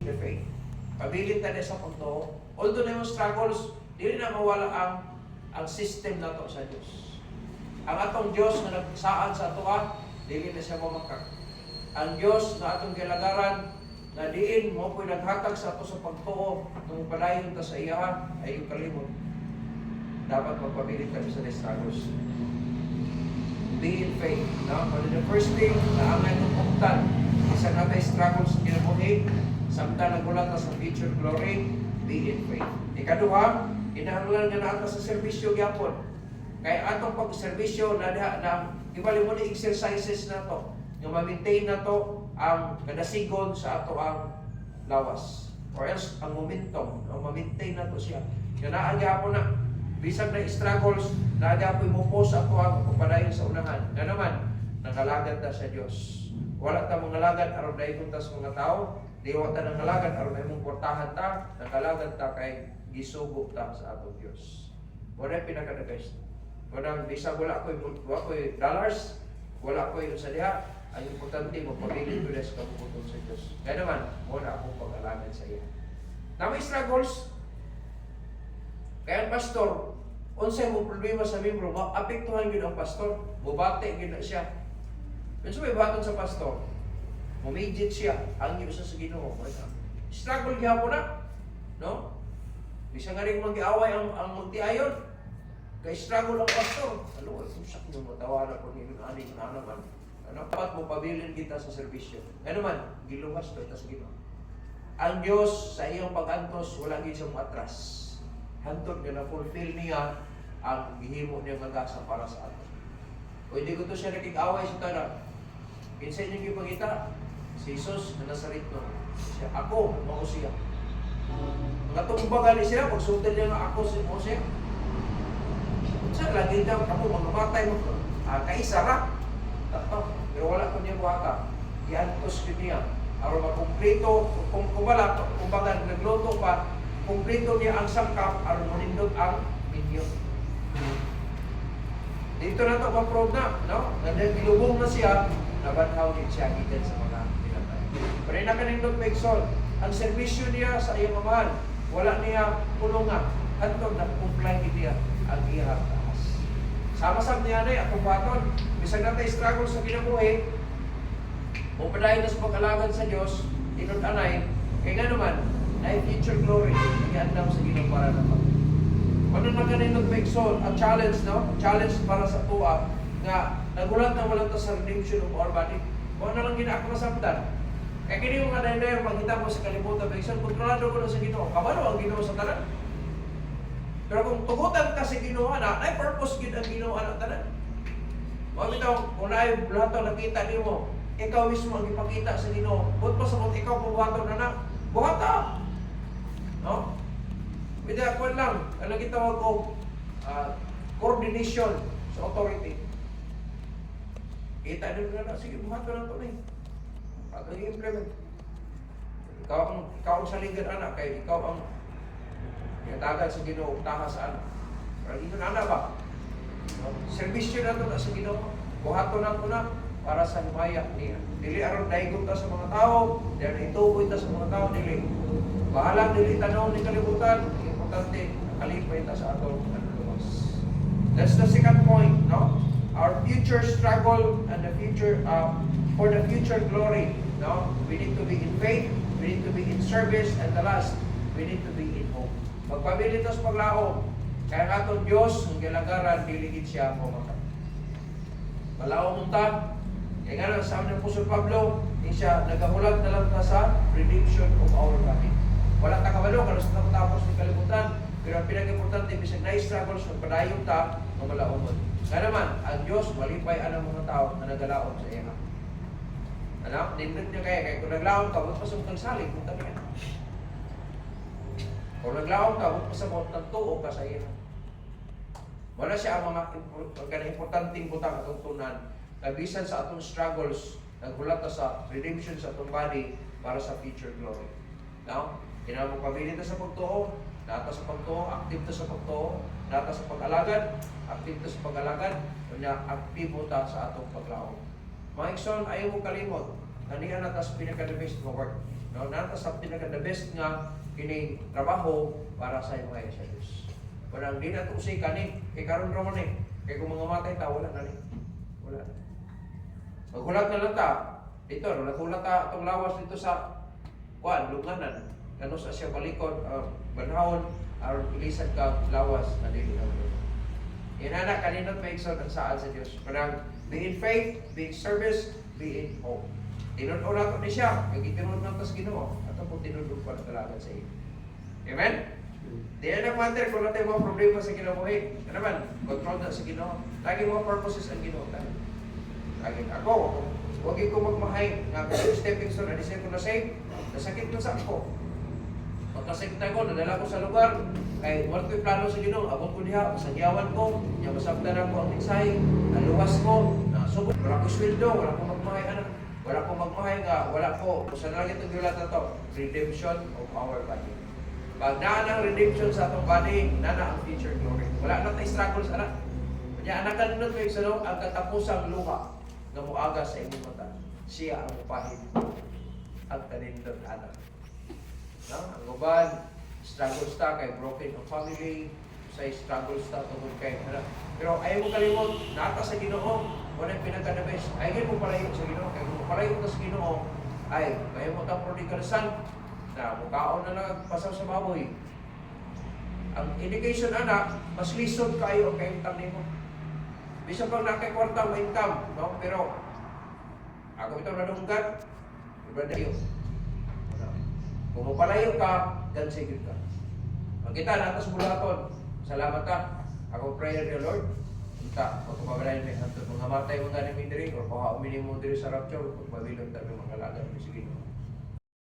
the faith. Pabilin tayo sa pagtuo. Although na yung struggles, di rin na mawala ang system na to sa Diyos. Ang atong Diyos na nagsaan sa atoa, di rin na siya mamakak. Ang Diyos na atong kilagaran, na diin mo po'y naghatag sa ato sa pagtuo, nung palayon ta sa iya, ay yung kalimot. Dapat magpabilin kami sa struggles. Be in faith. No? But the first thing na ang itong pagtan, isa na tayo struggles sa kinabuhi, samtang nagulat sa future glory, be in faith. Ikaduha, inahanglan nga na sa serbisyo gyapon. Kaya atong pag-serbisyo na ibali mo na exercises na to, yung ma-maintain na to ang kadasigon sa ato ang lawas. Or else, ang momentum, ma-maintain na to siya. Kaya naagyapo na, bisag na struggles, naagyapo mo po sa ato ang pagpadayon sa unahan. Na naman, nangalagad ta sa Diyos. Wala ta mga lagad, aron dayon ta sa mga tao, di wala ta nangalagad, aron na mong portahan ta, nangalagad ta kay gisugo ta sa atong Diyos. Wala pinaka-the-best. Wala, bisag wala ko'y dollars, wala ko'y sa diha, ang importante mo, pagiging ko sa kabubuton sa Diyos. Kaya naman, muna akong pag-alaman sa iya. Na may struggles, kaya ang pastor, unsay mo problema sa membro, maapektuhan yun ang pastor, bubate yun na siya. Minsan may baton sa pastor, mumidget siya, ang iyo sa Ginoo. Struggle niya po na, no? Bisa nga rin mag-iaway ang magtiayon, kaya struggle ang pastor. Ano, kung sakit mo matawanan ko nito, aning na naman. Ano, dapat mo pabilin kita sa serbisyo. Ano man, giluwas to, tas Ginoo. Ang Diyos sa iyong pag-antos, wala gid siyang matras. Hantod nga na-fulfill niya ang gihimo niya magasa para sa atin. O hindi ko to siya nakik-away sa tanan. Pinsan niyo ipagita, si Jesus na Nazareno. Siya, ako, mao siya. Mga tumbagan ni siya, pagsundan niya nga ako si Mose. Siya, lagi daw, ako, mga matay mo. Kaisara. Pero wala ko niya buhata. Iantos ko niya. Aron makumplito, kung wala, kumbaga nagluto pa, kumplito niya ang sangkap, aron manindot ang minyo. Dito na ito ma-prove na, no? Nagilubong na siya, nabanhaw din siya gitan sa mga pinatay. Pero na kanindot Megson, ang serbisyo niya sa iyong mamahan, wala niya pulungan. Hantong na-comply niya ang iyang taas. Sama-sama niya na akong baton. Bisag na tayo struggle sa kinabuhi, kung padayon na sa pag-alagan sa Diyos, inod-anay, kaya nga naman, na future glory, nag-iandam sa Ginoo para naman. Ano na kanindot Megson, ang challenge, no? Challenge para sa tuwa, nga nagulat na walang ta sa redemption of our body. Kung ano lang ginaako na sabdan. Kaya kini yung kadaynayor, makita mo sa kalibutan, Megson, kontrolado ko na sa Ginoo. Kabalo ang Ginoo sa tanan. Pero kung tugutan ka sa Ginoo na, ay purpose gid ang Ginoo na tanan. Huwag ito, kung na yung lahat nakita niyo mo, ikaw mismo ang ipakita sa Ginoo. Buot pa sa mga ikaw pubuhaton na. Buhata! No? With that one lang, ang nagitawag ko, coordination sa authority. Kita din na, sige, buhaton na ito na eh. At i-implement. Ikaw ang salingan anak, kaya ikaw ang tinatagan sa Ginoo, taha sa anak. Pero dito na anak ba? Servisyo na ito na sa Ginoo. Buhaton na ito na para sa himaya niya. Dili aron daigon ta sa mga tao, dili ituboy ta sa mga tao, dili. Bahala dili tanaw ni kalibutan, importante kalipay ta sa atong luwas. That's the second point, no? Our future struggle and the future for the future glory, no? We need to be in faith, we need to be in service, and the last, we need to be in hope. Magpabilin ta sa paglaom. Kaya nga itong Diyos, ang galagaran, diligid siya mo maka. Malaw munta, kaya nga lang sa amin ng Apostol Pablo, hindi siya nagahulat na lang ta sa redemption of our body. Wala ta kabalo, kalos na tapos ng kalibutan, pero ang pinag-importante, bisag na-struggles, magpadayon ta, mamalaumon. Kaya naman, ang Diyos, malipay ang mga tao na nagalaon sa iya. Ano? Nindot niya kaya kung naglaon ka, huwag pasang tagsalig, punta niya. Kung naglaon ka, huwag pasang tagtuo ka sa iya. Wala siya ang mga importanteng butang atong tunan, nabisan sa atong struggles, naghulat sa redemption sa atong body para sa future glory. Now, kinamang pabilin ta sa pagtuo, nata sa pagtuo, active ta sa pagtuo, nata sa pag-alagad, active ta sa pag-alagad, kanya aktibo ta sa atong paglaom. Mga ikson, ayaw mo kalimot, nanihan na ta sa pinaka-the best mo work. No, nata sa pinaka the best nga kini trabaho para sa imong sa Dios. Wala di na to usay kani kay karon ra man kay kung mga matay ta wala na ni. Wala. Maghulat na lang ta. Dito, naghulat ta itong lawas dito sa kuan, lugnanan. Ano sa siya balikod, banhawon, aron ilisan ka lawas na dili na. Yan anak, kaninot may igsoon ang saan sa Diyos. Parang, be in faith, be in service, be in hope. Tinunod na ito ni siya, nagtitinunod na ito sa Ginoo. At po tinunod pa na talaga sa iyo. Amen? Di na matter kung natin mga problema sa Ginoo. Ano naman, control na sa Ginoo. Lagi mga purposes ang Ginoo. Lagi ako, huwag ko magmahay nga stepping stone, adisay ko na save, nasakit ko sa ako. Pagkasakit ko, nadala ko sa lugar, kay wala ko'y plano sa Ginoo, abot ko diha, masagyawan ko, niya masabtan ako ang mensahe, naluwas ko, nasugod, wala ko sweldo, wala ko magmahay, anak, wala ko magmahay nga, wala ko, sa nalagay itong gulat na to, redemption of our body. Pag naan ang redemption sa atong body, nana ang future glory. Wala na tayo struggle sa anak. Kanya anak kanunod ko yung ang katapusang luha na muaga sa inyong mata. Siya ang upahid at kanindot anak. No? Ang uban, struggles ta kay broken ang family, sa struggles ta tungkol kay anak. Pero ayaw mo kalimot, nata sa Ginoo, wala yung pinagkanabes. Ayaw mo palayo sa Ginoo, kaya kung palayo ka sa Ginoo, ay, kaya mo ta prodigal son, na mukaon na lang pasaw sa baboy. Ang indication anak, mas lisod kayo ang kayong mo. Bisa pang nakikwarta mo income, no? Pero ako ito nadunggat, iba na iyo. Kung mapalayo ka, God save ka. Ang kita natas bulaton, salamat ka. Ako prayer dear Lord. Kita, magpapabalayan may hantod mga matay mga ganang mindiri, o paha uminin mo diri sa rapture, magpabilong tabi mga lagan. Sige.